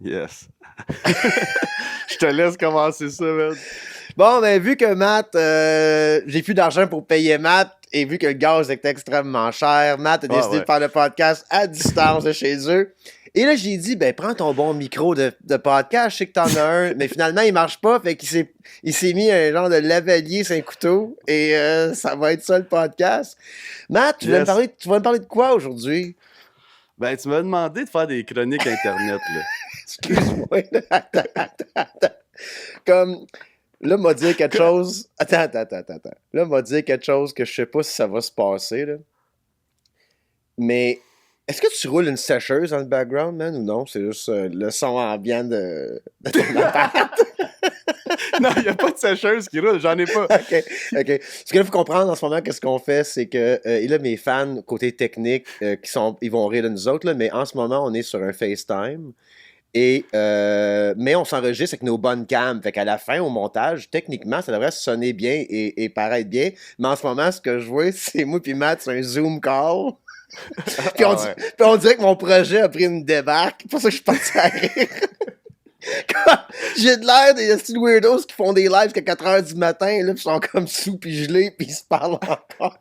Yes. Je te laisse commencer ça, man. Bon, ben, vu que Matt, j'ai plus d'argent pour payer Matt, et vu que le gaz est extrêmement cher, Matt a décidé de faire le podcast à distance de chez eux. Et là, j'ai dit, ben, prends ton bon micro de podcast, je sais que t'en as un, mais finalement, il marche pas, fait qu'il s'est mis un genre de lavalier sur un couteau, et ça va être ça le podcast. Matt, tu vas me parler de quoi aujourd'hui? Ben, tu m'as demandé de faire des chroniques Internet, là. Excuse-moi, attends. Comme, là, m'a dit quelque chose... Attends. Là, m'a dit quelque chose que je sais pas si ça va se passer, là. Mais... Est-ce que tu roules une sécheuse dans le background, man, ou non? C'est juste le son ambiant de ton appart. Non, il n'y a pas de sécheuse qui roule, j'en ai pas. OK. Ce qu'il faut comprendre en ce moment, qu'est-ce qu'on fait, c'est que, et là, mes fans, côté technique, ils vont rire de nous autres, là, mais en ce moment, on est sur un FaceTime. Mais on s'enregistre avec nos bonnes cams. Fait qu'à la fin, au montage, techniquement, ça devrait sonner bien et paraître bien. Mais en ce moment, ce que je vois, c'est moi puis Matt, c'est un Zoom call. Puis on dirait que mon projet a pris une débarque. C'est pour ça que je suis parti à rire. J'ai de l'air des petits weirdos qui font des lives jusqu'à 4h du matin, là, pis sont comme sous pis gelés, pis ils se parlent encore.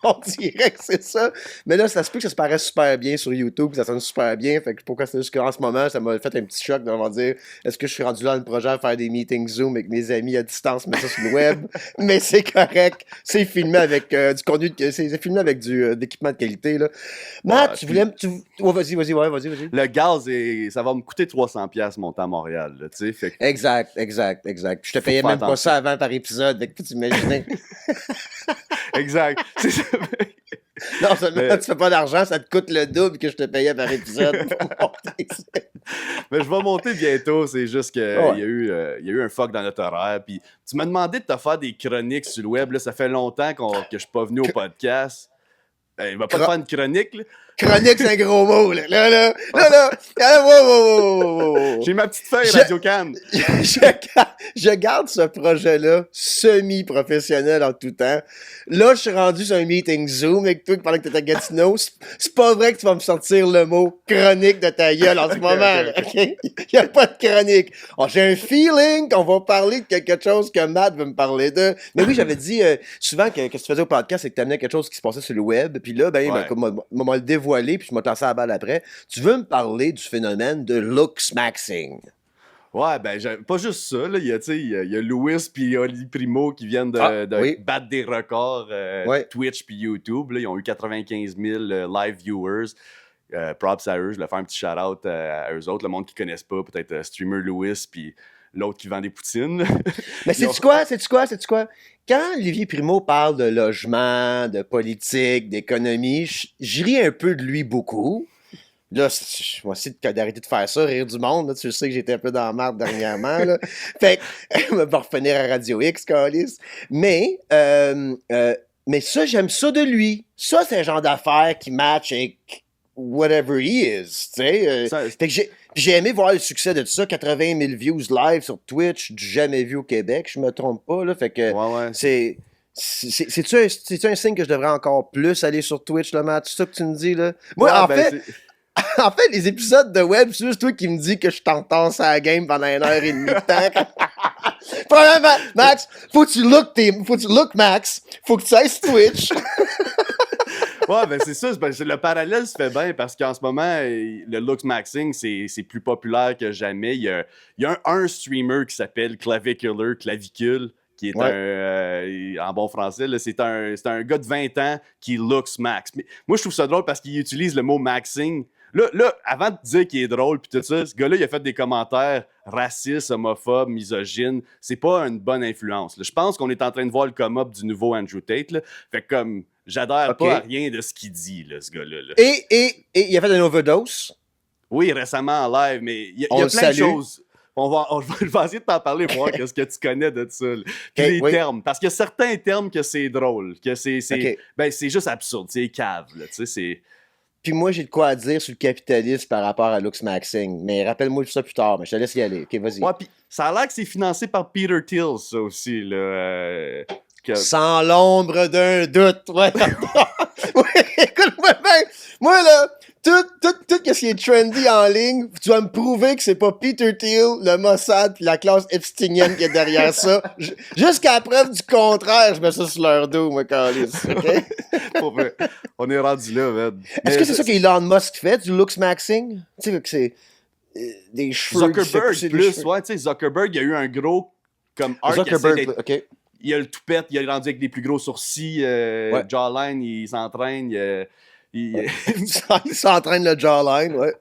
On dirait que c'est ça. Mais là, ça se peut que ça se paraisse super bien sur YouTube, ça sonne super bien. Fait que pourquoi c'est juste qu'en ce moment, ça m'a fait un petit choc de me dire est-ce que je suis rendu là dans le projet à faire des meetings Zoom avec mes amis à distance, mais ça sur le web. Mais c'est correct. C'est filmé avec du contenu, c'est filmé avec d'équipement de qualité, là. Matt, tu voulais. Ouais, vas-y. Le gaz, ça va me coûter 300$ monter à Montréal, là, tu sais. Fait que... Exact. Je te payais même pas ça avant par épisode, fait que tu t'imagines. Exact. C'est ça. Non seulement tu fais pas d'argent, ça te coûte le double que je te payais par épisode. Mais je vais monter bientôt, c'est juste qu'il y a eu un fuck dans notre horaire. Puis tu m'as demandé de te faire des chroniques sur le web, là, ça fait longtemps que je suis pas venu au podcast. Il va pas te faire une chronique, là. Chronique, c'est un gros mot, là. Là. Wow. J'ai ma petite feuille Radio-Can. Je garde ce projet-là semi-professionnel en tout temps. Là, je suis rendu sur un meeting Zoom avec toi pendant que t'étais à Gatineau. C'est pas vrai que tu vas me sortir le mot chronique de ta gueule en ce moment, OK? Il y a pas de chronique. Oh, j'ai un feeling qu'on va parler de quelque chose que Matt veut me parler de. Mais oui, j'avais dit souvent que ce que tu faisais au podcast, c'est que t'amenais quelque chose qui se passait sur le web. Puis là, comme m'a le dévoilé, puis je m'ai lancé la balle après. Tu veux me parler du phénomène de looksmaxing? Ouais, ben, pas juste ça, là. Il y a Louis puis Oli Primo qui viennent de battre des records Twitch puis YouTube. Là, ils ont eu 95 000 live viewers. Props à eux, je vais faire un petit shout-out à eux autres. Le monde qui ne connaissent pas, peut-être streamer Louis puis l'autre qui vend des poutines. Mais sais-tu quoi? Quand Olivier Primo parle de logement, de politique, d'économie, je ris un peu de lui beaucoup. Là, je vais essayer d'arrêter de faire ça, rire du monde. Là, tu sais que j'étais un peu dans la merde dernièrement. Là. Fait que, me va revenir à Radio X, Calis. Mais ça, j'aime ça de lui. Ça, c'est un genre d'affaire qui match avec whatever he is. Tu sais. Fait que j'ai aimé voir le succès de tout ça. 80 000 views live sur Twitch, du jamais vu au Québec, je me trompe pas. Là. Fait que c'est-tu un signe que je devrais encore plus aller sur Twitch, là, Matt? C'est ça que tu me dis, là? Moi, en fait, les épisodes de web, c'est juste toi qui me dis que je t'entends sur la game pendant 1h30 de temps. Premièrement, Max, faut que tu look, Max. Faut que tu ailles sur Twitch. Ouais, ben c'est ça. Le parallèle se fait bien parce qu'en ce moment, le looksmaxing, c'est plus populaire que jamais. Il y a un streamer qui s'appelle Clavicule, qui est en bon français, là, c'est un gars de 20 ans qui looks max. Mais moi, je trouve ça drôle parce qu'il utilise le mot maxing. Là, avant de dire qu'il est drôle puis tout ça, ce gars-là, il a fait des commentaires racistes, homophobes, misogynes. C'est pas une bonne influence. Là. Je pense qu'on est en train de voir le come-up du nouveau Andrew Tate. Là. Fait que comme, j'adhère pas à rien de ce qu'il dit, là, ce gars-là. Là. Et il a fait une overdose? Oui, récemment en live, mais il y a plein de choses. Je vais essayer de t'en parler, voir qu'est-ce que tu connais de ça. Puis les termes. Parce qu'il y a certains termes que c'est drôle, que c'est juste absurde, c'est cave. Là, tu sais, puis moi, j'ai de quoi à dire sur le capitalisme par rapport à Lux Maxing. Mais rappelle-moi ça plus tard, mais je te laisse y aller. OK, vas-y. Ouais, puis ça a l'air que c'est financé par Peter Thiel, ça aussi, là. Sans l'ombre d'un doute. Ouais. Ouais, écoute-moi bien. Moi, là, tout ce qui est trendy en ligne, tu vas me prouver que c'est pas Peter Thiel, le Mossad puis la classe epsteinienne qui est derrière ça. Jusqu'à la preuve du contraire, je mets ça sur leur dos, moi, câlisse, OK? On est rendu là, man. Est-ce que c'est ça qu'Elon Musk fait, du looks maxing? Tu sais, que c'est des cheveux... Zuckerberg, plus, ouais, tu sais, Zuckerberg, il y a eu un gros, comme, arc. Zuckerberg, OK. Il a le toupette, il a rendu avec des plus gros sourcils, Ouais. jawline, il s'entraîne, Il s'entraîne le jawline, ouais.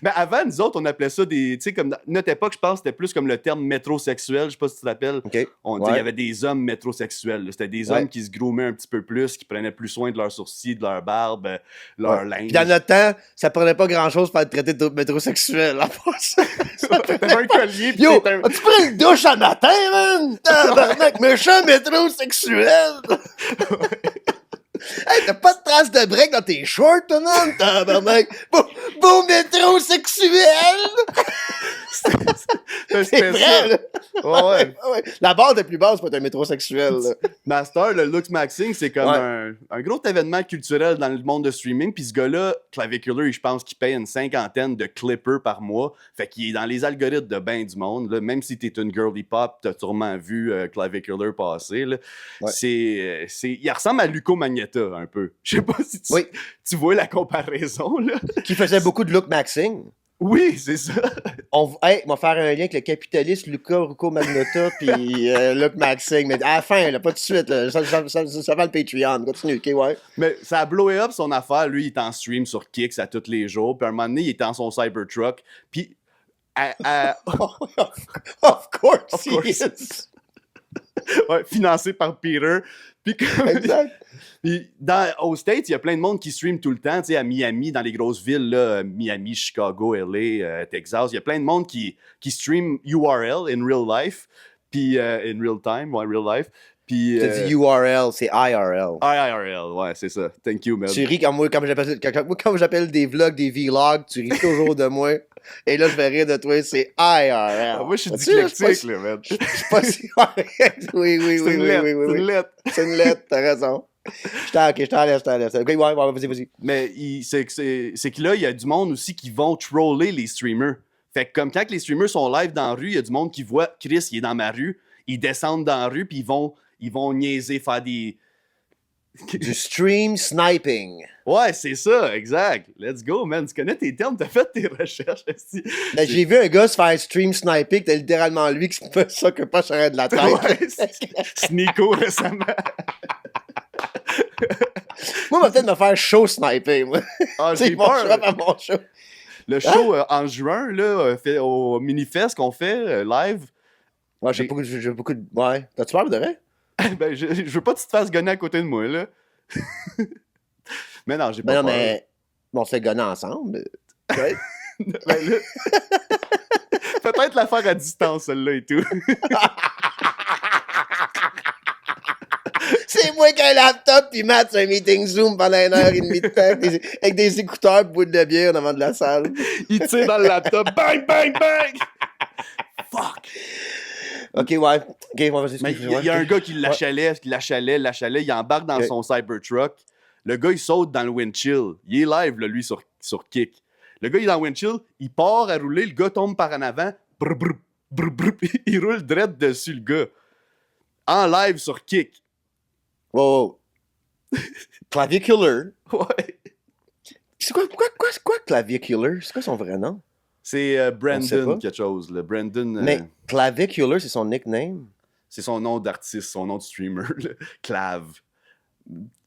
Mais avant, nous autres, on appelait ça des. Tu sais, comme notre époque, je pense, c'était plus comme le terme métrosexuel. Je sais pas si tu te rappelles. OK. On disait il y avait des hommes métrosexuels. Là. C'était des hommes qui se groomaient un petit peu plus, qui prenaient plus soin de leurs sourcils, de leur barbe, leur linge. Puis dans notre temps, ça prenait pas grand-chose pour être traité de métrosexuel. T'avais un collier. Pis Yo, as-tu pris une douche à matin, man? Tabarnak, méchant métrosexuel! Hey, t'as pas de traces de break dans tes shorts, toi, non? Tabarnak! Beau métrosexuel! C'est vrai, là! Ouais. La barre de plus basse pour être un métrosexuel, là. Master, le Lux Maxing, c'est comme un gros événement culturel dans le monde de streaming. Puis ce gars-là, Clavicular, je pense qu'il paye une 50aine de clippers par mois. Fait qu'il est dans les algorithmes de ben du monde. Là. Même si t'es une girly pop, t'as sûrement vu Clavicular passer. Là. Ouais. Il ressemble à Luco Magnetta un peu. Je sais pas si tu vois la comparaison. Là. Qui faisait beaucoup de look maxing. Oui, c'est ça. On va faire un lien avec le capitaliste Luca Rucco Magnotta puis Luc Maxing. Mais à la fin, là, pas tout de suite. Là, ça va le Patreon. Continue, OK, ouais. Mais ça a blowé up son affaire. Lui, il est en stream sur Kicks à tous les jours. Puis à un moment donné, il était dans son Cybertruck. Puis... Of course he is. Ouais, financé par Peter. Puis exact. Puis aux States, il y a plein de monde qui stream tout le temps, tu sais, à Miami, dans les grosses villes, là, Miami, Chicago, LA, Texas. Il y a plein de monde qui stream URL in real life, puis in real time, ouais, real life. Puis t'as dit URL, c'est IRL. IRL, ouais, c'est ça. Thank you, man. Tu ris quand j'appelle des vlogs, des vlogs, tu ris toujours de moi. Et là, je vais rire de toi, c'est IRL. Moi, je suis dyslexique, là, man. Je suis pas si... Oui. C'est une lettre. C'est une lettre, t'as raison. Je t'enlève. Ok, ouais, vas-y. Mais c'est que là, il y a du monde aussi qui vont troller les streamers. Fait que comme quand les streamers sont live dans la rue, il y a du monde qui voit Chris, il est dans ma rue, ils descendent dans la rue, puis ils vont niaiser, faire des... Du stream sniping. Ouais, c'est ça, exact. Let's go, man. Tu connais tes termes, t'as fait tes recherches. Ben, j'ai vu un gars se faire stream sniping, t'as littéralement lui qui fait ça que pas sur de la tête. Ouais, Sneeko récemment. Moi, on va peut-être me faire show sniper, moi. Ah, j'ai peur. Mon show. Le show en juin, là, fait, au Minifest qu'on fait live. Ouais, j'ai beaucoup de... Ouais. T'as-tu peur de vrai? Ben, je veux pas que tu te fasses gonner à côté de moi, là. Mais non, j'ai pas peur. Mais on se fait gonner ensemble. Ouais. Ben, là... Peut-être la faire à distance, celle-là, et tout. C'est moi qui ai un laptop, puis Matt, c'est un meeting Zoom pendant 1h30 de temps, avec des écouteurs, boule de bière en avant de la salle. Il tire dans le laptop, bang, bang, bang! Fuck! Ok, ouais. Ok, on va Mais il y a un gars qui l'achalait, il embarque dans son Cybertruck. Le gars, il saute dans le windshield. Il est live, là, lui, sur Kick. Le gars, il est dans le windshield, il part à rouler, le gars tombe par en avant, brr, brr, brr, brr, il roule direct dessus, le gars. En live sur Kick. Wow. Clavicular. Ouais. C'est quoi Clavicular? C'est quoi son vrai nom? C'est Brandon quelque chose. Là. Brandon. Mais Clavicular, c'est son nickname? C'est son nom d'artiste, son nom de streamer. Là. Clav.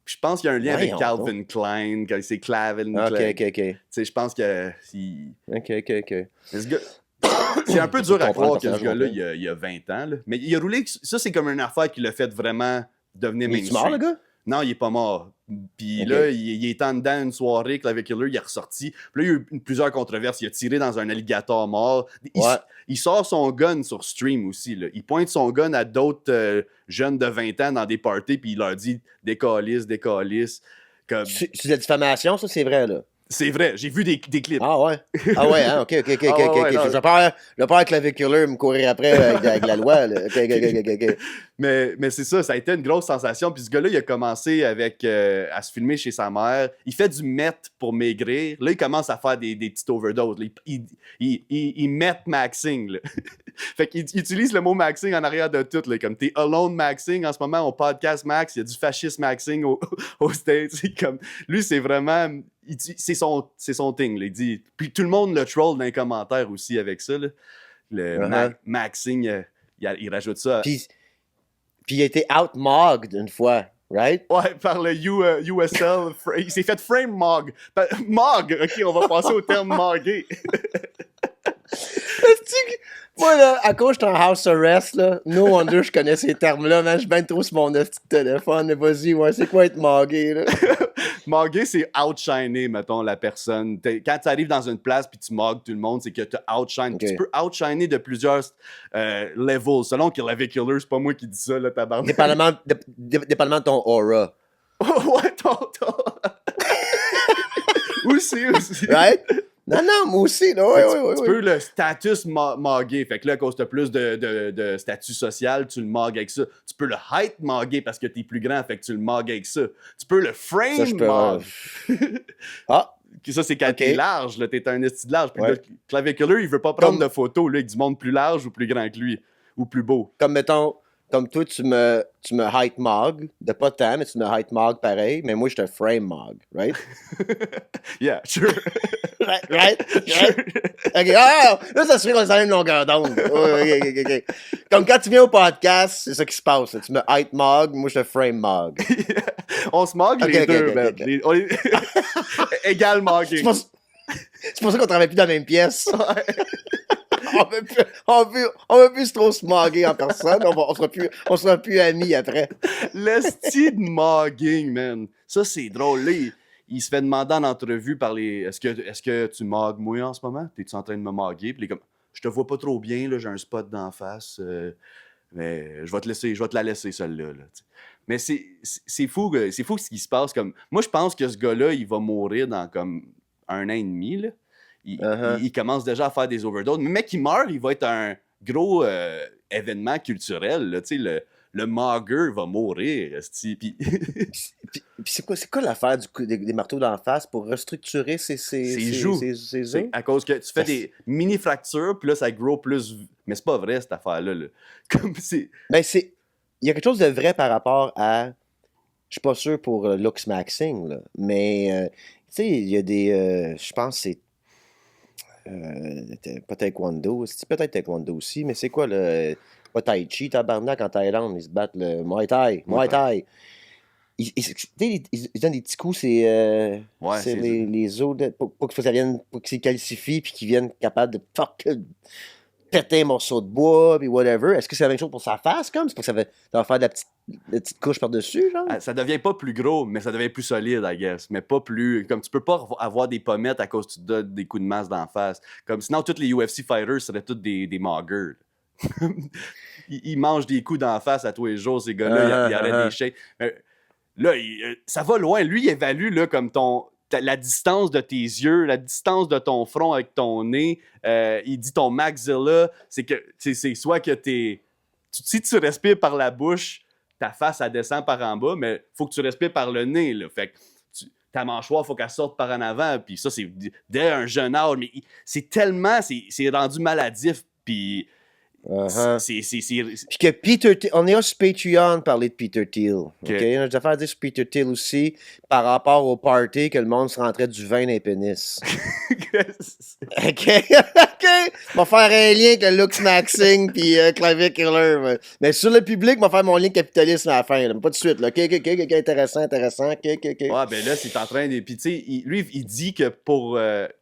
Je pense qu'il y a un lien avec Calvin Klein. C'est Clavin. Ok. Tu sais, je pense que. Ok. C'est un peu dur à croire que ce gars-là, il y a 20 ans. Là. Mais il a roulé. Ça, c'est comme une affaire qui l'a fait vraiment devenir mainstream. Il est mort, le gars? Non, il est pas mort. Puis là, il est en dedans une soirée, Clavicular, il est ressorti. Puis là, il y a eu plusieurs controverses. Il a tiré dans un alligator mort. Il sort son gun sur stream aussi. Là. Il pointe son gun à d'autres jeunes de 20 ans dans des parties, puis il leur dit « Décalisse. » Comme... C'est de la diffamation, ça, c'est vrai, là. C'est vrai, j'ai vu des clips. Ah ouais? Ah ouais, hein? OK. Ah ouais, ouais, non. Je vais pas clavicular me courir après avec la loi, là. OK. Mais c'est ça, ça a été une grosse sensation. Puis ce gars-là, il a commencé avec à se filmer chez sa mère. Il fait du meth pour maigrir. Là, il commence à faire des petites overdoses. Là. Il meth maxing. Là. Fait qu'il utilise le mot maxing en arrière de tout. Là. Comme t'es alone maxing. En ce moment, on podcast max. Il y a du fasciste maxing aux States. Comme, lui, c'est vraiment... C'est son thing. Là. Il dit... Puis tout le monde le troll dans les commentaires aussi avec ça. Là. Le maxing, il rajoute ça. Puis il a été outmogged une fois, right? Ouais, par le USL. Il s'est fait frame mog. Mog! OK, on va passer au terme mogué. Moi, là, à cause je suis en house arrest, là, no wonder je connais ces termes-là, man. Je suis bien trop sur mon petit téléphone. Mais vas-y, ouais, c'est quoi être mogué, là? Moguer, c'est outshiner, mettons, la personne. Quand tu arrives dans une place puis tu mogues tout le monde, c'est que tu outshines. Okay. Tu peux outshiner de plusieurs levels. Selon Clavicular, c'est pas moi qui dis ça, là, tabarnak. Dépendamment de ton aura. Ouais, ton... aussi. Right? Non, moi aussi. Là, ouais. Tu peux le status moguer. Fait que là, à cause de plus de statut social, tu le mogues avec ça. Tu peux le height moguer parce que t'es plus grand, fait que tu le mogues avec ça. Tu peux le frame mog. Ça, c'est quand t'es large, là, t'es un esti de large. Puis là, Clavicular, il veut pas prendre de photos là, avec du monde plus large ou plus grand que lui, ou plus beau. Comme, mettons... Comme toi, tu me height mog, de pas tant, mais tu me height mog pareil, mais moi, je te frame mog, right? Yeah, sure. right? Sure. OK, là, ça se fait qu'on est dans la même longueur d'onde. OK. Comme quand tu viens au podcast, c'est ça qui se passe. Tu me height mog, moi, je te frame mog. Yeah. On se mog les deux, man. On est égal mogging. C'est pour ça qu'on travaille plus dans la même pièce. On veut plus trop se moguer en personne. On sera plus amis après. L'esti de mogging, man. Ça, c'est drôle. Là, il se fait demander en entrevue par les... Est-ce que tu mogues moi en ce moment? T'es-tu en train de me moguer? Puis il est comme, je te vois pas trop bien, là, j'ai un spot d'en face. Mais je vais te la laisser, celle-là. Là, mais c'est fou ce qui se passe. Comme... Moi, je pense que ce gars-là, il va mourir dans comme 1 an et demi, là. Il commence déjà à faire des overdoses. Mais le mec qui meurt, il va être un gros événement culturel. Là, le mogger va mourir. Puis c'est quoi l'affaire des marteaux d'en face pour restructurer ses joues? Ses à cause que tu fais des mini-fractures, puis là, ça grow plus... Mais c'est pas vrai, cette affaire-là. Là. Comme c'est... Ben, il y a quelque chose de vrai par rapport à... Je suis pas sûr pour Lux Maxing, là, mais tu sais, il y a des... je pense que c'est pas taekwondo, c'est peut-être taekwondo aussi, mais c'est quoi le... Pas tai chi, tabarnak, en Thaïlande, ils se battent le Muay Thai. Ils donnent des petits coups, c'est les os, pour que ça vienne, pour qu'ils calcifient, puis qu'ils viennent capables de péter un morceau de bois, puis whatever. Est-ce que c'est la même chose pour sa face, comme? C'est pour que ça va faire de la petite couche par-dessus, genre? Ça devient pas plus gros, mais ça devient plus solide, I guess. Mais pas plus... Comme tu peux pas avoir des pommettes à cause que tu te donnes des coups de masse d'en face. Comme sinon, tous les UFC fighters seraient tous des muggers. Ils mangent des coups d'en face à tous les jours, ces gars-là. Il y aurait des shakes. Là, ça va loin. Lui, il évalue là, comme la distance de tes yeux, la distance de ton front avec ton nez. Il dit ton maxilla, c'est que c'est soit que si tu respires par la bouche, ta face, elle descend par en bas, mais il faut que tu respires par le nez. Là. Fait que ta mâchoire, il faut qu'elle sorte par en avant. Puis ça, c'est dès un jeune âge. Mais c'est rendu maladif. Puis... Puis que Peter Thiel, on est sur Patreon parler de Peter Thiel. OK? On a des affaires à dire sur Peter Thiel aussi par rapport au party que le monde se rentrait du vin dans les pénis. OK? On va faire un lien avec le Lux Maxing puis Clavicular. Mais sur le public, on va faire mon lien capitalisme à la fin. Là. Pas tout de suite. Là. OK, intéressant. OK. Ouais, ben là, c'est en train de... Puis tu sais, lui, il dit que pour...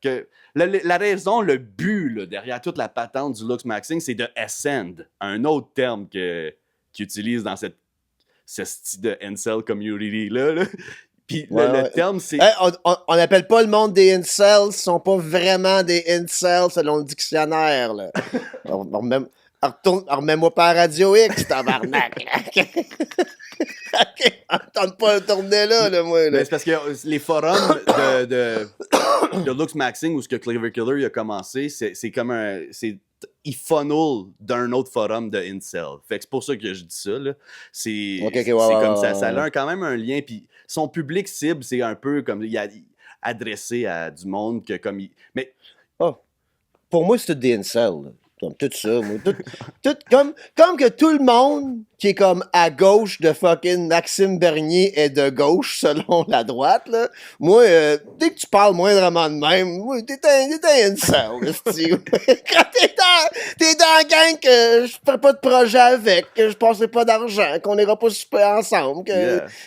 que la raison, le but là, derrière toute la patente du Lux Maxing, c'est de ascend, un autre terme qu'il utilise dans ce style de incel community-là. Puis le terme, c'est... Hey, on n'appelle pas le monde des incels, ils sont pas vraiment des incels selon le dictionnaire. Là. Remets-moi pas à Radio X, tabarnak. OK, on tente pas de tourner là, moi. Là. Ben, c'est parce que les forums de Lux Maxing où ce que Clever Killer il a commencé, c'est comme un. Il funnel d'un autre forum de Incel. Fait que c'est pour ça que je dis ça. Là. C'est comme ça. Ça a quand même un lien. Puis son public cible, c'est un peu comme. Il a adressé à du monde que comme. Mais. Oh. Pour moi, c'est tout des Incels. Là. Comme tout ça, moi. Comme que tout le monde qui est comme à gauche de fucking Maxime Bernier est de gauche selon la droite, là. Moi, dès que tu parles moindrement de même, moi, t'es un incel, quand t'es dans la gang que je ferai pas de projet avec, que je passerai pas d'argent, qu'on ira pas super ensemble.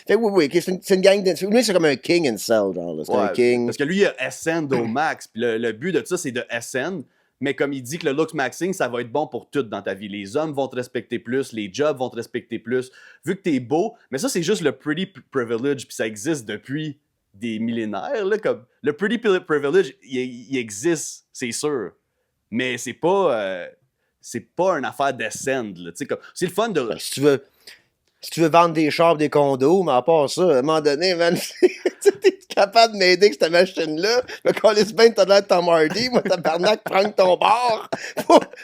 Fait oui, c'est une gang d'incel. Lui, c'est comme un king incel, genre. C'est un king. Parce que lui, il a SN au max. Puis le but de ça, c'est de SN. Mais comme il dit que le Lux Maxing, ça va être bon pour tout dans ta vie. Les hommes vont te respecter plus, les jobs vont te respecter plus, vu que t'es beau. Mais ça, c'est juste le pretty privilege, puis ça existe depuis des millénaires. Là, comme, le pretty privilege, il existe, c'est sûr. Mais c'est pas une affaire d'ascend. C'est le fun de... Ben, si tu veux vendre des chars des condos, mais à part ça, à un moment donné, man, t'es capable de m'aider avec cette machine-là. Le Callis Bain, t'as l'air de Tom Hardy. Moi, tabarnak, prends ton bord.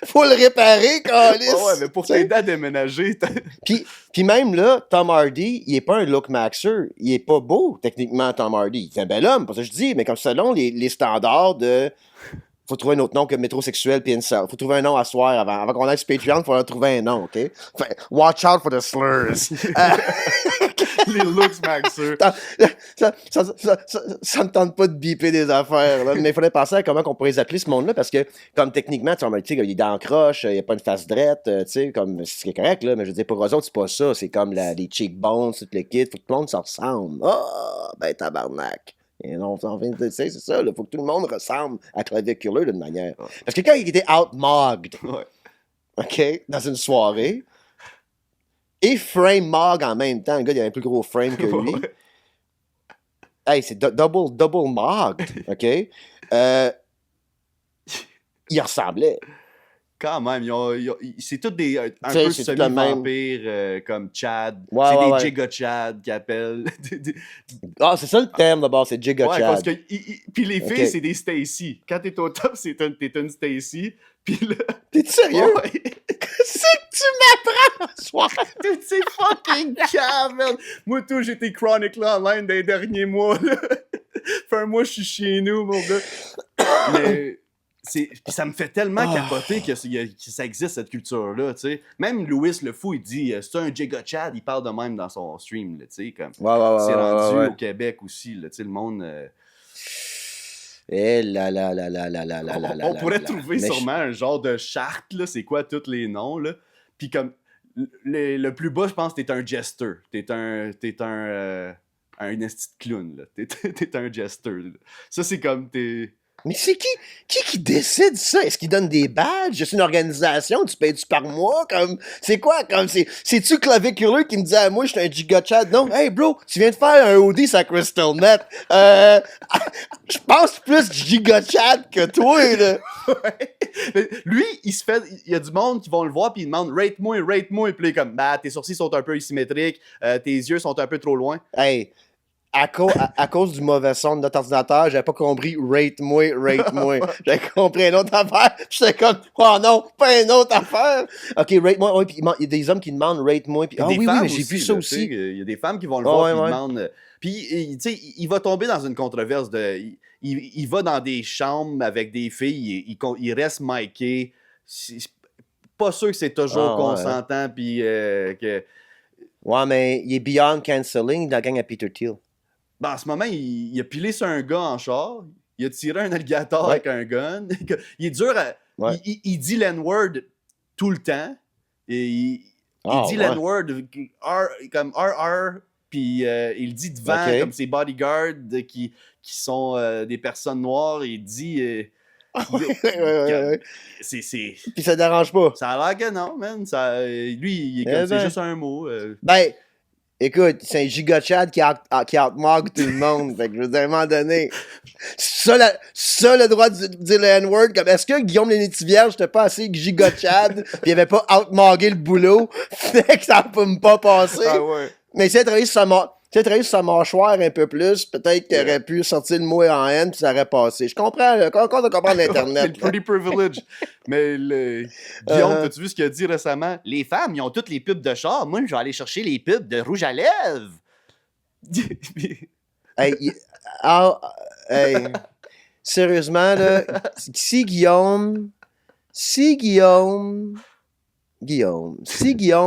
Faut le réparer, Callis. Ouais, mais pour t'aider à déménager... Puis même là, Tom Hardy, il est pas un look maxer. Il est pas beau, techniquement, Tom Hardy. C'est un bel homme, pas ça que je dis, mais comme selon les standards de... Faut trouver un autre nom que métrosexuel pis incel. Faut trouver un nom à soir avant qu'on aille sur Patreon, faut trouver un nom, OK? Fait, watch out for the slurs. Les looks maxers. Ça me tente pas de biper des affaires, là, mais il faudrait penser à comment on pourrait les appeler ce monde-là, parce que, comme techniquement, tu sais, il est dans le croche, il n'y a pas une face drette, tu sais, comme, c'est correct, là, mais je veux dire, pour eux autres, c'est pas ça. C'est comme les cheekbones, tout le kit, faut que tout le monde se ressemble. Ah, ben tabarnak. Et non, c'est ça, il faut que tout le monde ressemble à Clever Killer d'une manière. Parce que quand il était outmogged, OK, dans une soirée, et frame mog en même temps, le gars, il avait un plus gros frame que lui. Hey, c'est double mogged, OK? Il ressemblait. Quand même, c'est tous des un peu semi-vampires comme Chad. Ouais, c'est des Giga Chad qui appellent. Ah, c'est ça le terme d'abord, c'est Giga Chad. Parce que puis les filles, c'est des Stacy. Quand t'es au top, t'es une Stacy. Puis là... T'es-tu sérieux? Ouais. Qu'est-ce que tu m'apprends ce soir? C'est fucking cave, man. Moi, tout, j'étais chronique là online des derniers mois. Fait un mois, je suis chez nous, mon gars. Mais... Puis ça me fait tellement capoter que ça existe, cette culture-là, tu sais. Même Louis le Fou, il dit, c'est un Giga Chad, il parle de même dans son stream, tu sais, comme... c'est rendu au Québec aussi, tu sais, le monde... Eh là. On pourrait trouver sûrement un genre de charte, là, c'est quoi tous les noms, là. Puis comme, le plus bas, je pense, t'es un jester. T'es un esti de clown, là. T'es un jester, là. Ça, c'est comme, Mais c'est qui décide ça? Est-ce qu'il donne des badges? C'est une organisation? Tu payes-tu par mois? Comme, c'est quoi? Comme, c'est-tu Clever Killer qui me dit à moi, je suis un giga Chad? Non, hey bro, tu viens de faire un OD sur Crystal Net. Je pense plus giga Chad que toi, là. Ouais. Lui, il y a du monde qui vont le voir puis il demande rate-moi, puis là, il est comme, bah, tes sourcils sont un peu asymétriques, tes yeux sont un peu trop loin. Hey. À cause du mauvais son de notre ordinateur, j'avais pas compris rate-moi. J'avais compris une autre affaire. J'étais comme, oh non, pas une autre affaire. OK, rate-moi. Ouais, puis il y a des hommes qui demandent rate-moi. Puis, oui, mais j'ai vu ça aussi. Il y a des femmes qui vont le voir et ils demandent. Puis, tu sais, il va tomber dans une controverse de. Il va dans des chambres avec des filles, il reste miké. C'est pas sûr que c'est toujours consentant. Puis que. Ouais, mais il est beyond canceling dans la gang à Peter Thiel. Ben, en ce moment, il a pilé sur un gars en char, il a tiré un alligator avec un gun. Il est dur à... Il dit l'N-word tout le temps. Et il dit l'N-word comme RR, puis il dit devant comme ses bodyguards qui sont des personnes noires. Il dit... Puis ça dérange pas. Ça a l'air que non, man. Lui, c'est juste un mot. Ben... Écoute, c'est un giga Chad qui outmog tout le monde. Fait que je veux dire, à un moment donné, ça le droit de dire le N-word, comme est-ce que Guillaume Lénétivierge n'était pas assez giga Chad pis il avait pas outmogué le boulot? Fait que ça peut pas passer. Ah ouais. Mais si elle travaillait sur sa mâchoire un peu plus, peut-être qu'il aurait pu sortir le mot en haine puis ça aurait passé. Je comprends, là. On comprend l'Internet. C'est le pretty privilege. Mais Guillaume, t'as-tu vu ce qu'il a dit récemment? Les femmes, ils ont toutes les pubs de char. Moi, je vais aller chercher les pubs de rouge à lèvres. Hey, hey, sérieusement, là, si Guillaume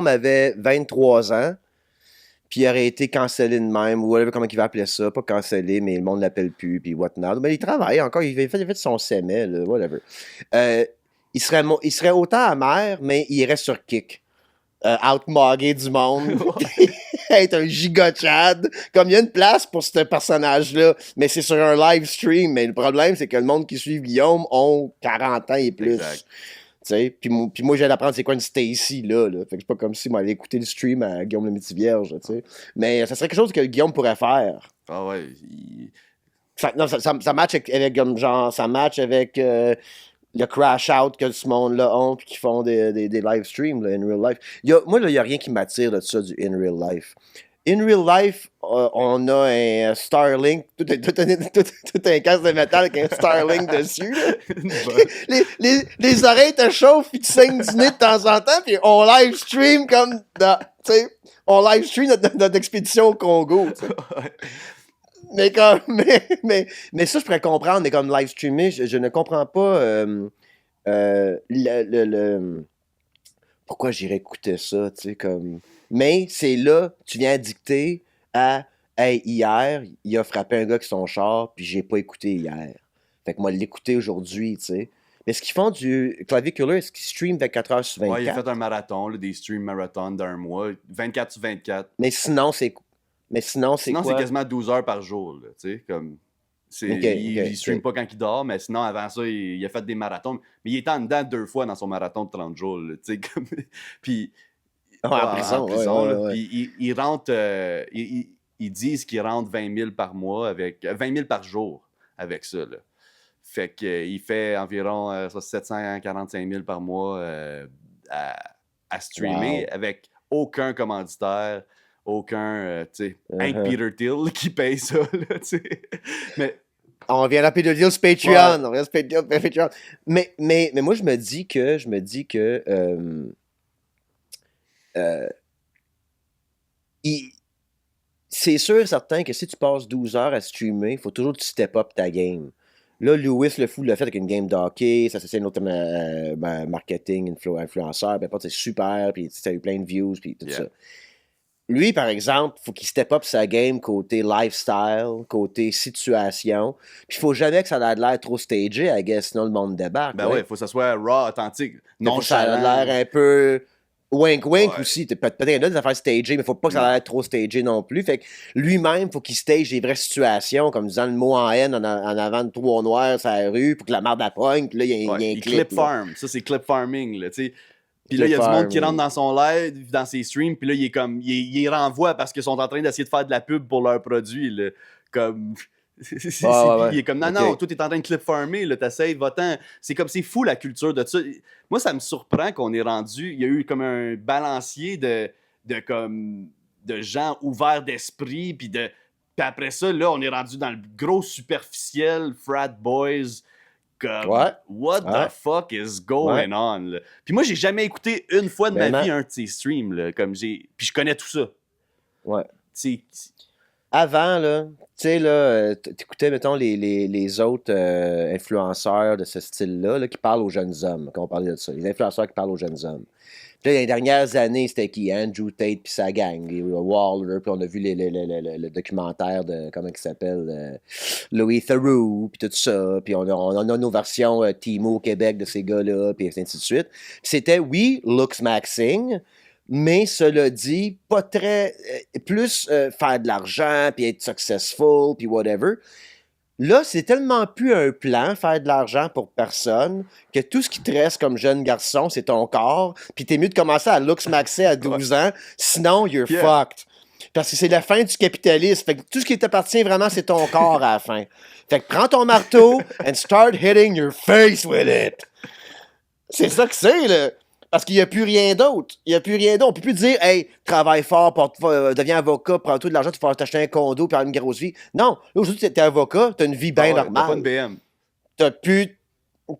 avait 23 ans, puis il aurait été cancellé de même, ou whatever, comment il va appeler ça, pas cancellé, mais le monde l'appelle plus, puis whatnot. Mais il travaille encore, il fait son sémet, là, whatever. Il serait autant amer, mais il irait sur Kick. Outmugger du monde. Être un giga-chad. Comme il y a une place pour ce personnage-là, mais c'est sur un live stream. Mais le problème, c'est que le monde qui suit Guillaume ont 40 ans et plus. Exact. Puis moi, j'ai d'apprendre c'est quoi une Stacy, là. Fait que c'est pas comme si moi, j'allais écouter le stream à Guillaume le Métivierge, t'sais. Mais ça serait quelque chose que Guillaume pourrait faire. Ah ouais. Ça match avec comme genre, ça match avec le crash out que ce monde-là ont puis qui font des live streams, là, in real life. Moi, il n'y a rien qui m'attire de ça, du in real life. In real life, on a un Starlink, tout un casque de métal avec un Starlink dessus. Les oreilles te chauffent puis tu saignes du nez de temps en temps puis on live stream comme on live stream notre expédition au Congo. Mais ça, je pourrais comprendre, mais comme live streamer, je ne comprends pas pourquoi j'irais écouter ça, tu sais, comme... Mais c'est là, tu viens dicter à « Hey, hier, il a frappé un gars avec son char, puis j'ai pas écouté hier. » Fait que moi, l'écouter aujourd'hui, tu sais. Mais est-ce qu'ils font du clavicular? Est-ce qu'ils streament 24 heures sur 24? Ouais, il a fait un marathon, là, des stream marathons d'un mois, 24 sur 24. Mais sinon, c'est quoi? Sinon, c'est quasiment 12 heures par jour, tu sais, comme... il stream pas quand il dort, mais sinon, avant ça, il a fait des marathons. Mais il est en dedans 2 fois dans son marathon de 30 jours, tu sais, comme... Puis... en prison, ouais. Puis il rentre... ils disent qu'il rentre 20 000 par mois, avec 20 000 par jour avec ça, là. Fait qu'il fait environ 745 000 par mois à streamer avec aucun commanditaire, aucun, tu sais, Hank Peter Thiel qui paye ça, là, tu sais. Mais... On vient à Peter Thiel sur Patreon. On vient sur Patreon. Mais moi, je me dis que c'est sûr et certain que si tu passes 12 heures à streamer, il faut toujours que tu step up ta game. Là, Louis le Fou l'a fait avec une game d'hockey, ça c'est un autre marketing, influenceur, c'est super, puis ça a eu plein de views, puis tout ça. Lui, par exemple, il faut qu'il step up sa game côté lifestyle, côté situation. Puis il faut jamais que ça ait l'air trop stagé, I guess, sinon le monde débarque. Ben ouais, il faut que ça soit raw, authentique. Non, ça a l'air un peu wink aussi. Peut-être qu'il y a des affaires stagées, mais il faut pas que ça ait l'air trop stagé non plus. Fait que lui-même, il faut qu'il stage des vraies situations, comme disant le mot en haine en avant de 3 noirs sur la rue pour que la marde à pogne. Puis là, il y a un clip. Clip farm. Ça, c'est clip farming, là, tu sais. Puis là, il y a du monde qui rentre dans son live, dans ses streams, puis là, il est comme, il renvoie parce qu'ils sont en train d'essayer de faire de la pub pour leurs produits, là. Comme... Il est comme, non, tout est en train de clip farmer, là, t'essayes, va-t'en. C'est comme, c'est fou la culture de ça. Moi, ça me surprend qu'on est rendu, il y a eu comme un balancier de gens ouverts d'esprit, puis après ça, là, on est rendu dans le gros superficiel, frat boys, comme, what the fuck is going on, là? Puis moi, j'ai jamais écouté une fois de ma vie un de ces streams, là, puis je connais tout ça. Ouais. Avant, là, tu sais, là, t'écoutais, mettons, les autres influenceurs de ce style-là, là, qui parlent aux jeunes hommes, quand on parlait de ça, les influenceurs qui parlent aux jeunes hommes. Puis là, les dernières années, c'était qui? Andrew Tate puis sa gang, Waller, puis on a vu le documentaire de, comment il s'appelle, Louis Theroux, puis tout ça, puis on a nos versions Timo au Québec de ces gars-là, puis ainsi de suite. C'était, oui, looks maxing, mais cela dit, pas très... plus faire de l'argent, puis être successful, puis whatever. Là, c'est tellement plus un plan, faire de l'argent pour personne, que tout ce qui te reste comme jeune garçon, c'est ton corps, puis t'es mieux de commencer à looks maxer à 12 ans, sinon you're fucked. Parce que c'est la fin du capitalisme. Fait que tout ce qui t'appartient vraiment, c'est ton corps à la fin. Fait que prends ton marteau and start hitting your face with it. C'est ça que c'est, là. Parce qu'il n'y a plus rien d'autre. Il n'y a plus rien d'autre. On peut plus dire, hey, travaille fort, deviens avocat, prends-toi de l'argent, tu vas t'acheter un condo, puis avoir une grosse vie. Non. Là, aujourd'hui, t'es avocat, t'as une vie bien T'as pas normale. une BM. T'as plus.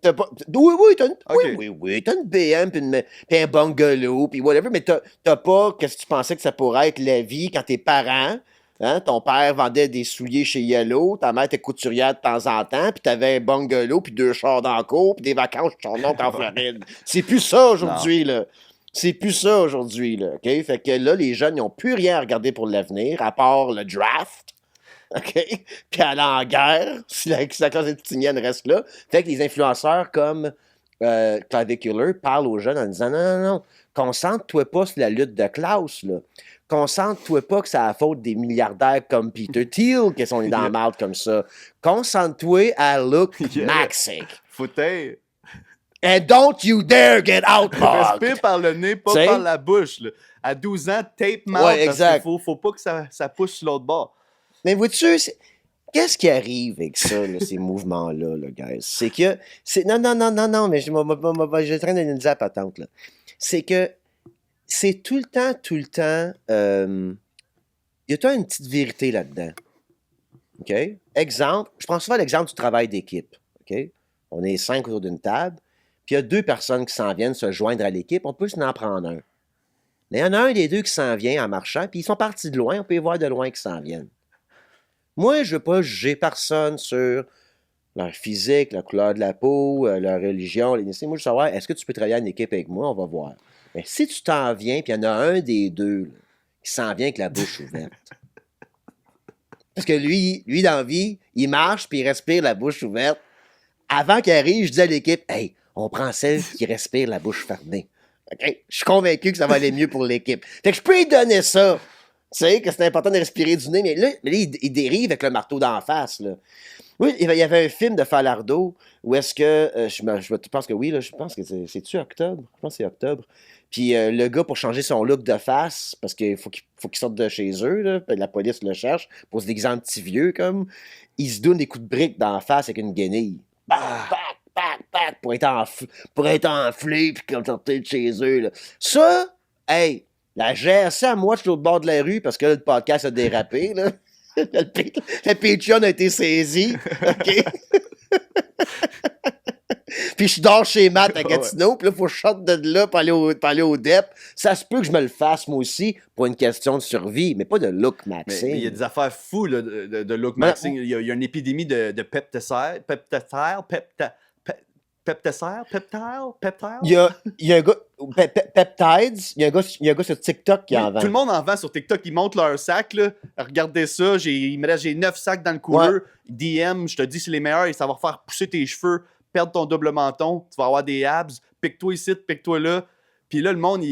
T'as pas. Oui, t'as une. Ok. Oui, t'as une BM, puis un bungalow, puis whatever, mais t'as pas. Qu'est-ce que tu pensais que ça pourrait être la vie quand tes parents. Hein, ton père vendait des souliers chez Yellow, ta mère était couturière de temps en temps, puis t'avais un bungalow, puis 2 chars dans le cour, puis des vacances chez ton oncle en Floride. C'est plus ça aujourd'hui, là. C'est plus ça aujourd'hui, là. OK? Fait que là, les jeunes, ils n'ont plus rien à regarder pour l'avenir, à part le draft. OK? Puis aller en guerre, si la classe épitinienne reste là. Fait que les influenceurs comme Clavicular parlent aux jeunes en disant non, concentre-toi pas sur la lutte de classe, là. Concentre-toi pas que c'est la faute des milliardaires comme Peter Thiel qui sont dans la marde comme ça. Concentre-toi à Luke Maxick. Fauteuil. And don't you dare get out, Respire par le nez, pas par la bouche. Là. À 12 ans, tape mouth, ouais, exact. parce qu'il faut pas que ça pousse sur l'autre bord. Mais vois-tu, qu'est-ce qui arrive avec ça, là, ces mouvements-là, là, guys? C'est que... Non, mais j'ai en train de dire à patente, là. C'est que c'est tout le temps... il y a tout une petite vérité là-dedans. OK? Exemple, je prends souvent l'exemple du travail d'équipe. OK? On est 5 autour d'une table, puis il y a 2 personnes qui s'en viennent se joindre à l'équipe. On peut en prendre un. Mais il y en a un des 2 qui s'en vient en marchant, puis ils sont partis de loin. On peut les voir de loin qui s'en viennent. Moi, je ne veux pas juger personne sur leur physique, la couleur de la peau, leur religion, l'ethnicité. Moi, je veux savoir, est-ce que tu peux travailler en équipe avec moi? On va voir. Mais si tu t'en viens, puis il y en a un des 2 là, qui s'en vient avec la bouche ouverte. Parce que lui, dans la vie, il marche, puis il respire la bouche ouverte. Avant qu'il arrive, je dis à l'équipe, « Hey, on prend celle qui respire la bouche fermée. Okay? Je suis convaincu que ça va aller mieux pour l'équipe. » Fait que je peux lui donner ça. Tu sais, que c'est important de respirer du nez, mais là il dérive avec le marteau d'en face, là. Oui, il y avait un film de Falardeau où est-ce que, je pense que oui, là, je pense que c'est-tu octobre? Je pense que c'est octobre. Puis le gars, pour changer son look de face, parce qu'il faut qu'il sorte de chez eux, là, puis la police le cherche, pour se déguiser en petit vieux, comme, il se donne des coups de brique dans la face avec une guenille. Bac, pour être enflé, puis comme sortir de chez eux, là. Ça, hey, la GRC à moi, je suis l'autre bord de la rue, parce que là, le podcast a dérapé, là. Le Patreon a été saisi. OK? Puis je dors chez Matt à Gatineau, puis là, il faut que je sorte de là pour aller au DEP. Ça se peut que je me le fasse, moi aussi, pour une question de survie, mais pas de look maxing. Mais il y a des affaires fous là, de look maxing. Il y a une épidémie de pepticide. Il y a un gars... Peptides, il y a un gars sur TikTok qui en vend. Tout le monde en vend sur TikTok. Ils montent leur sac. Là. Regardez ça. Il me reste 9 sacs dans le coureur. DM, je te dis, c'est les meilleurs et ça va faire pousser tes cheveux, perdre ton double menton. Tu vas avoir des abs. Pique-toi ici, pique-toi là. Puis là, le monde,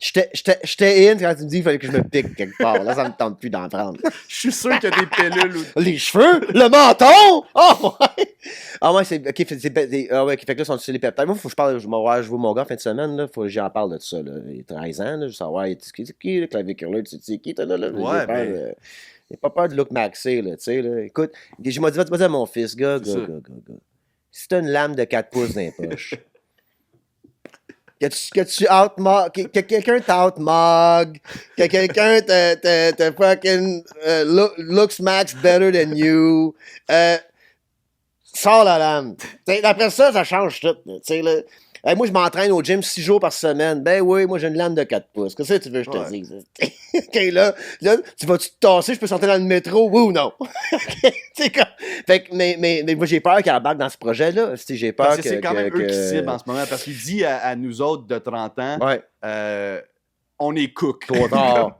J'étais in quand tu me dis qu'il fallait que je me pique quelque part. Là, ça me tente plus d'en prendre. Je suis sûr qu'il y a des pilules. Les cheveux? Le menton? Oh, ouais! Ah, ouais, c'est. Ok, fait que là, sont les peptides. Moi, faut que je vois mon gars en fin de semaine. Là, faut que j'en parle de ça. Là. Il a 13 ans. Là, je veux savoir, c'est qui, le Clavicular? Tu sais qui? Là, Ouais, mais... J'ai pas peur de look maxé, là, tu sais, là. Écoute, je m'ai dit, vas-y à mon fils, gars. Si t'as une lame de 4 pouces dans les poches, que quelqu'un t'outmog, que quelqu'un te fucking looks max better than you, sors la lame. T'sais, après ça change tout. T'sais, là. Moi, je m'entraîne au gym 6 jours par semaine. Ben oui, moi, j'ai une lame de 4 pouces. Qu'est-ce que tu veux que je te dise? OK, là, tu vas-tu te tasser? Je peux sortir dans le métro? Oui ou non? Fait que, mais moi, j'ai peur qu'il embarque dans ce projet-là. J'ai peur parce que c'est quand même eux qui ciblent en ce moment. Parce qu'il dit à nous autres de 30 ans, on est cook. Trop tard.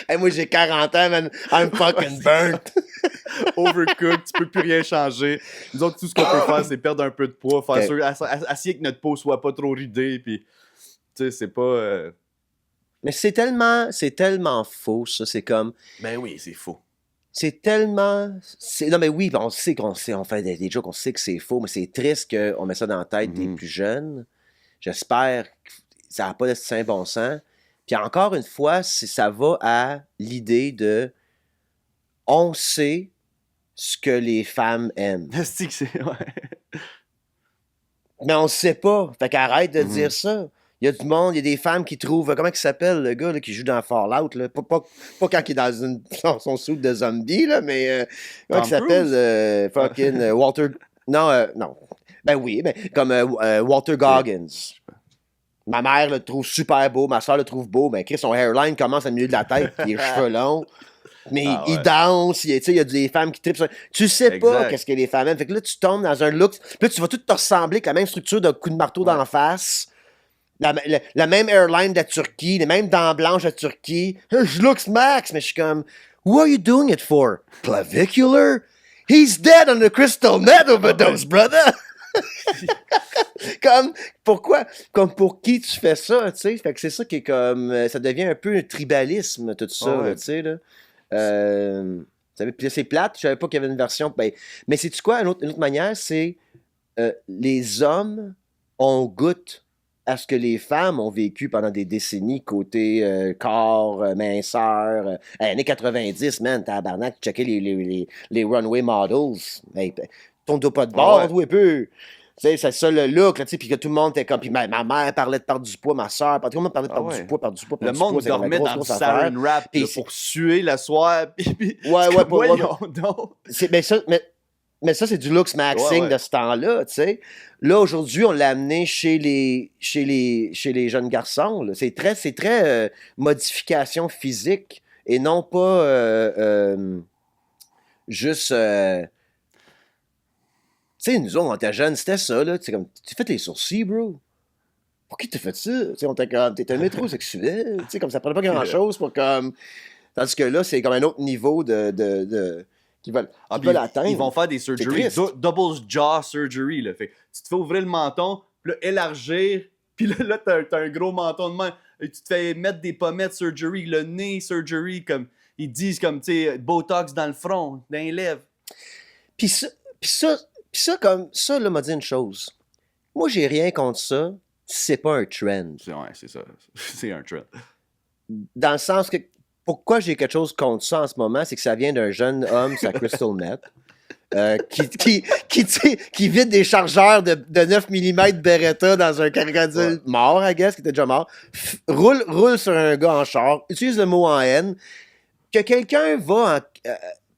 Hey, moi, j'ai 40 ans, man. I'm fucking burnt. Overcooked, tu peux plus rien changer. Nous autres, tout ce qu'on peut faire, c'est perdre un peu de poids, faire sûr, essayer que notre peau soit pas trop ridée, puis, tu sais, c'est pas... Mais c'est tellement faux, ça. C'est comme... Ben oui, c'est faux. C'est tellement... Non, mais oui, on sait on fait des jokes, on sait que c'est faux, mais c'est triste qu'on met ça dans la tête des plus jeunes. J'espère que ça n'a pas de saint bon sens. Puis encore une fois, ça va à l'idée de... On sait ce que les femmes aiment. C'est que c'est. Ouais. Mais on le sait pas. Fait qu'arrête de Mhm. dire ça. Il y a du monde, il y a des femmes qui trouvent. Comment il s'appelle le gars là, qui joue dans Fallout? Là? Pas quand il est dans son suit de zombie, là, mais comment il Tom s'appelle? Cruise? Fucking Walter. Non, non. Ben oui, mais comme Walter Goggins. Ma mère le trouve super beau, ma soeur le trouve beau, mais Chris, son hairline commence au milieu de la tête, puis les cheveux longs. Mais Ah il ouais. danse, il y a des femmes qui trippent sur... Tu sais pas Exact. qu'est-ce que les femmes aiment. Fait que là, tu tombes dans un look. Puis là, tu vas tout te ressembler avec la même structure d'un coup de marteau Ouais. d'en face. La même airline de la Turquie, les mêmes dents blanches de la Turquie. Je looks max, mais je suis comme, what are you doing it for? Clavicular? He's dead on a crystal meth overdose, brother! Comme, pourquoi? Comme pour qui tu fais ça, tu sais? Fait que c'est ça qui est comme, ça devient un peu un tribalisme, tout ça, Ouais. là, tu sais, là. Puis c'est plate, je savais pas qu'il y avait une version. Ben, mais c'est-tu quoi, une autre manière, c'est les hommes, on goûte à ce que les femmes ont vécu pendant des décennies, côté corps, minceur. Années 90, man, tabarnak, checker les runway models. Hey, tourne-toi pas de bord, Ouais. toi, un peu. Tu sais, c'est ça le look, là, tu sais, puis que tout le monde était comme. Puis ma mère parlait de perdre du poids, ma soeur, tout le monde parlait de Ah perdre ouais. du poids, perdre du poids, Le perdre du poids. monde C'est comme la dormait grosse, dans du grosse affaire. saran wrap Puis là, c'est- pour suer le soir. Puis Ouais, c'est ouais, comme, ouais, voyons donc. Mais ça, c'est du looks maxing Ouais. de ce temps-là, tu sais. Là, aujourd'hui, on l'a amené chez les jeunes garçons. Là. C'est très modification physique et non pas juste... Tu sais, nous autres, on était jeunes, c'était ça, là. Tu comme, tu fais tes sourcils, bro. Pour qui t'as fait ça? Tu sais, on était comme, t'es un métrosexuel. Tu sais, comme ça prenait pas grand-chose pour comme... Tandis que là, c'est comme un autre niveau qu'ils veulent Puis atteindre. ils vont faire des surgeries, triste. double jaw surgery. Là. Fait, que tu te fais ouvrir le menton, puis là, élargir, puis là t'as un gros menton de main. Et tu te fais mettre des pommettes surgery, le nez surgery, comme ils disent, comme, tu sais, Botox dans le front, dans les lèvres. Puis ça, comme ça, là, m'a dit une chose. Moi, j'ai rien contre ça si c'est pas un trend. C'est ça. C'est un trend. Dans le sens que, pourquoi j'ai quelque chose contre ça en ce moment, c'est que ça vient d'un jeune homme, sa Crystal Meth, qui vide des chargeurs de 9 mm Beretta dans un crocodile mort, I guess, qui était déjà mort, roule sur un gars en char, utilise le mot en haine, que quelqu'un va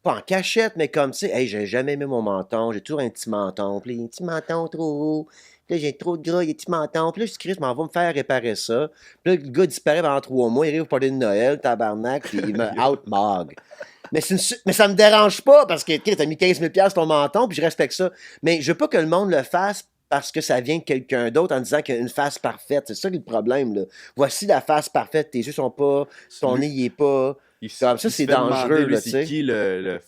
pas en cachette, mais comme, tu sais, hey, j'ai jamais aimé mon menton, j'ai toujours un petit menton, puis un petit menton trop haut, puis là, j'ai trop de gras, il y a un petit menton, puis là, je dis, je m'en vais me faire réparer ça. Puis là, le gars disparaît pendant 3 mois, il arrive au party de Noël, tabarnak, puis il me out-mog. Mais ça me dérange pas, parce que, t'as mis 15 000 $ ton menton, puis je respecte ça. Mais je veux pas que le monde le fasse parce que ça vient de quelqu'un d'autre en disant qu'il y a une face parfaite. C'est ça qui est le problème, là. Voici la face parfaite, tes yeux sont pas, ton nez, il est pas... Comme ça, c'est dangereux, là, tu sais. C'est qui le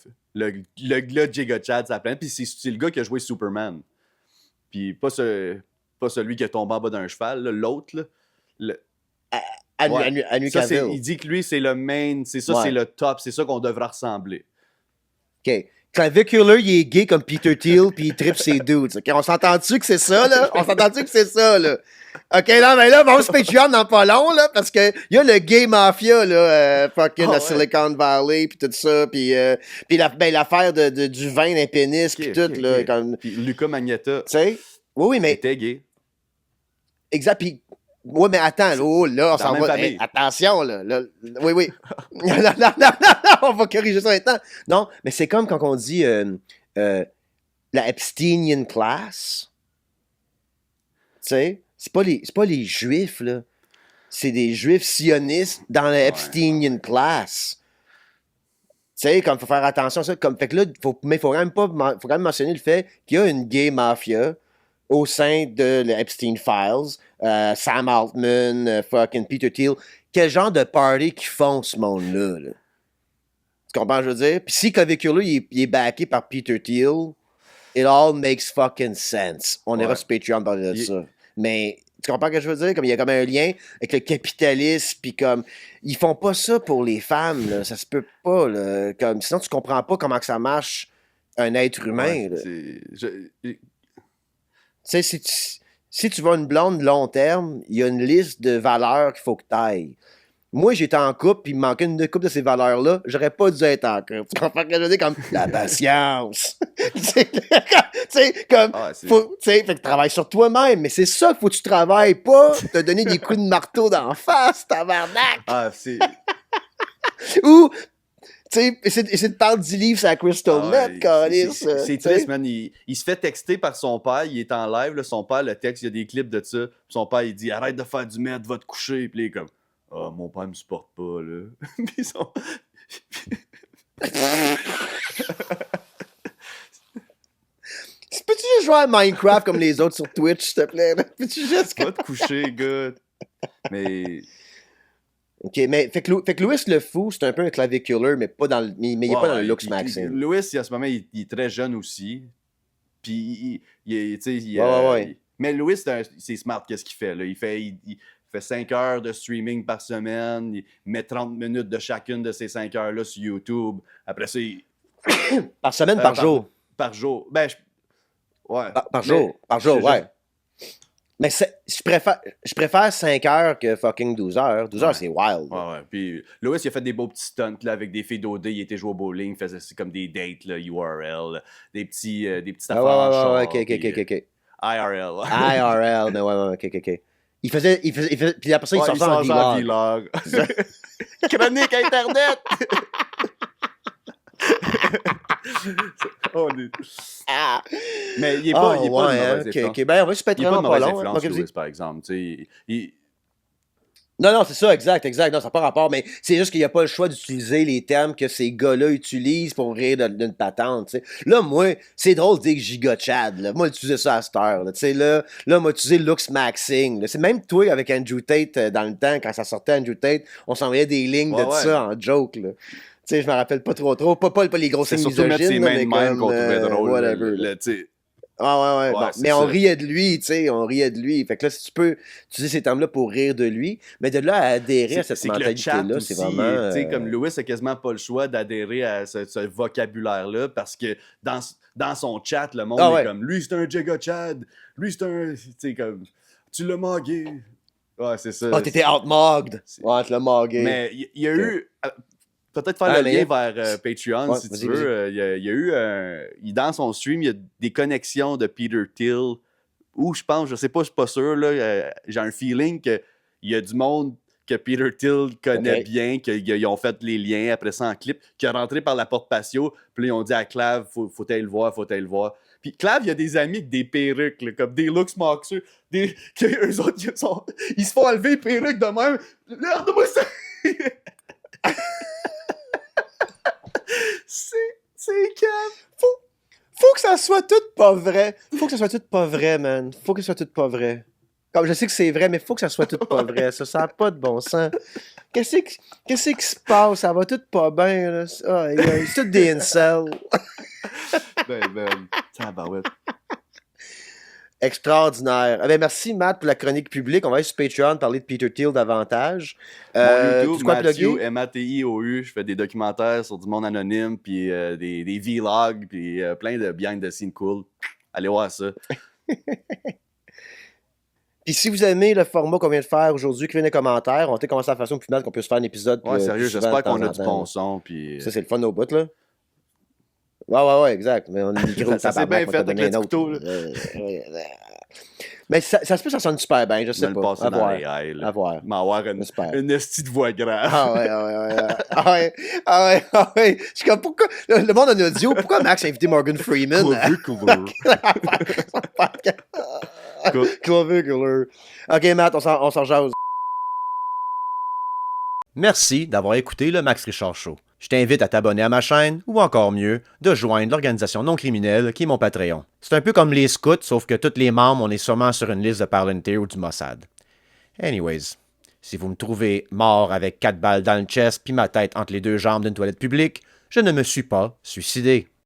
gars de Giga Chad, sa planète? Puis c'est le gars qui a joué Superman. Puis pas celui qui est tombé en bas d'un cheval, là, l'autre, là. Henry Ça, Cavill. il dit que lui, c'est le main, c'est ça, Ouais. c'est le top, c'est ça qu'on devrait ressembler. OK. Clavicular, il est gay comme Peter Thiel, puis il tripe ses dudes. OK, on s'entend-tu que c'est ça, là? On s'entend-tu que c'est ça, là? OK, là, mais là, on se Patreon dans pas long, là, parce que y a le gay mafia, là, fucking Ah, la Silicon Valley, puis tout ça, puis l'affaire du vin d'un pénis, puis tout, là, ok. comme... Puis Luca Magnotta Tu sais? Oui, mais... était gay. Exact, puis... Oui, mais attends, là, là, on Dans s'en la même va... famille. Hey, attention, là. Oui. non, on va corriger ça maintenant. Non, mais c'est comme quand on dit la Epsteinian class. Tu sais? C'est pas les Juifs, là. C'est des Juifs sionistes dans la Epsteinian class. Tu sais, comme, faut faire attention à ça. Comme, fait que là, faut quand même mentionner le fait qu'il y a une gay mafia au sein de l'Epstein Files. Sam Altman, fucking Peter Thiel. Quel genre de party qu'ils font, ce monde-là? Là? Tu comprends ce que je veux dire? Puis si Clavicular, il est backé par Peter Thiel, it all makes fucking sense. On ira sur Patreon parler de ça. Mais tu comprends ce que je veux dire? Comme il y a comme un lien avec le capitalisme, puis comme ils font pas ça pour les femmes, là. Ça se peut pas, là. Comme, sinon tu comprends pas comment que ça marche un être humain. Tu sais, si tu veux une blonde long terme, il y a une liste de valeurs qu'il faut que tu ailles. moi, j'étais en couple, puis il me manquait une couple de ces valeurs-là, j'aurais pas dû être en couple. Tu comprends ce que je veux dire? Comme la patience. Tu sais, comme, tu sais, fait que travaille sur toi-même, mais c'est ça qu'il faut que tu travailles, pas te donner des coups de marteau d'en face, tabarnak! Ah, c'est. Ou, tu sais, essaie de parler 10 livres sur la Crystal Net, câlisse. C'est triste, man. Il se fait texter par son père, il est en live, là, son père, le texte, il y a des clips de ça. Puis son père, il dit arrête de faire du meth, va te coucher. Puis il est comme ah, mon père me supporte pas, là. Puis son. Peux-tu juste jouer à Minecraft comme les autres sur Twitch, s'il te plaît? Peux-tu juste. Va te coucher, gars. Mais. OK, mais fait que Louis le Fou, c'est un peu un clavicular, mais pas dans le, mais il est pas dans le looks maxing. Louis, à ce moment, il est très jeune aussi. Puis, tu sais, ouais. Mais Louis, c'est smart, qu'est-ce qu'il fait, là? Il fait 5 heures de streaming par semaine. Il met 30 minutes de chacune de ces 5 heures-là sur YouTube. Après ça, Par semaine, par jour? Par jour. Ben, ouais. Par jour, ouais. Mais je préfère 5 heures que fucking 12 heures. 12 heures, c'est wild. Ouais. Puis Louis, il a fait des beaux petits stunts là, avec des filles d'OD. Il était joué au bowling, il faisait comme des dates, là, URL, des petites affaires en char. OK. IRL. IRL, mais ouais, OK. Il faisait, puis après ça, il sortait en vlog. Chronique Internet! Mais il est pas, il est pas une mauvaise influence. OK. Ben, on va se Il est pas une pas mauvaise long. influence, Louis, par exemple. Non, c'est ça, exact. Non, ça n'a pas rapport, mais c'est juste qu'il n'y a pas le choix d'utiliser les termes que ces gars-là utilisent pour rire d'une patente, tu sais. Là, moi, c'est drôle de dire Giga Chad, là. Moi, utiliser ça à cette heure, tu sais, là, moi, utiliser Lux Maxing, là. C'est même toi, avec Andrew Tate, dans le temps, quand ça sortait Andrew Tate, on s'envoyait des lignes de ça en joke, là. Tu sais, je me rappelle pas trop. Pas les grosses signes misogynes. C'est surtout mettre ses mains de même qu'on trouvait drôle. Whatever. Tu sais. Ouais. Ouais, Bon, mais on riait de lui, tu sais, Fait que là, si tu peux utiliser ces termes-là pour rire de lui, mais de là à adhérer à cette mentalité-là, c'est vraiment... Tu sais, comme Louis a quasiment pas le choix d'adhérer à ce vocabulaire-là parce que dans son chat, le monde est comme « Lui, c'est un Giga Chad! Lui, c'est un... » Tu sais, comme « Tu l'as mogué! » Ouais, c'est ça. Ah, t'étais outmogged! Ouais, tu l'as mogué. Mais il y a eu... Peut-être faire le lien vers Patreon, si tu veux. Il y a eu... dans son stream, il y a des connexions de Peter Thiel où je pense, je sais pas, je suis pas sûr, là, j'ai un feeling qu'il y a du monde que Peter Thiel connaît bien, qu'ils ont fait les liens après ça en clip, qui est rentré par la porte patio, puis là, ils ont dit à Clav, faut aller le voir. Puis Clav, il y a des amis avec des perruques, là, comme des looks moxeux, eux autres, ils se font enlever les perruques de même. Regarde-moi ça! C'est calme. Faut que ça soit tout pas vrai. Faut que ça soit tout pas vrai, man. Faut que ça soit tout pas vrai. Comme je sais que c'est vrai, mais faut que ça soit tout pas vrai. Ça n'a pas de bon sens. Qu'est-ce qui se passe? Ça va tout pas bien, là. C'est tout des incels. Ouais. Extraordinaire. Eh bien, merci, Matt, pour la chronique publique. On va aller sur Patreon parler de Peter Thiel davantage. Mon YouTube, Mathieu, MATIOU. Je fais des documentaires sur du monde anonyme, puis des vlogs, puis plein de behind the scenes cool. Allez voir ça. Puis si vous aimez le format qu'on vient de faire aujourd'hui, écrivez des commentaires. On va commencer la façon plus mal qu'on puisse faire un épisode. Ouais, sérieux, j'espère qu'on a du bon son. Puis... Ça, c'est le fun au bout, là. Ouais, exact. Mais on a le micro, ça s'est bien fait avec le couteau, là. Mais ça se peut que ça sonne super bien, je sais pas. À voir. M'avoir une estie de voix grave. Ah ouais. Je suis comme, pourquoi... Le monde en audio, pourquoi Max a invité Morgan Freeman? Clavicular. OK, Matt, on s'en jase. Merci d'avoir écouté le Max Richard Show. Je t'invite à t'abonner à ma chaîne, ou encore mieux, de joindre l'organisation non criminelle qui est mon Patreon. C'est un peu comme les scouts, sauf que tous les membres, on est sûrement sur une liste de Palantir ou du Mossad. Anyways, si vous me trouvez mort avec 4 balles dans le chest puis ma tête entre les deux jambes d'une toilette publique, je ne me suis pas suicidé.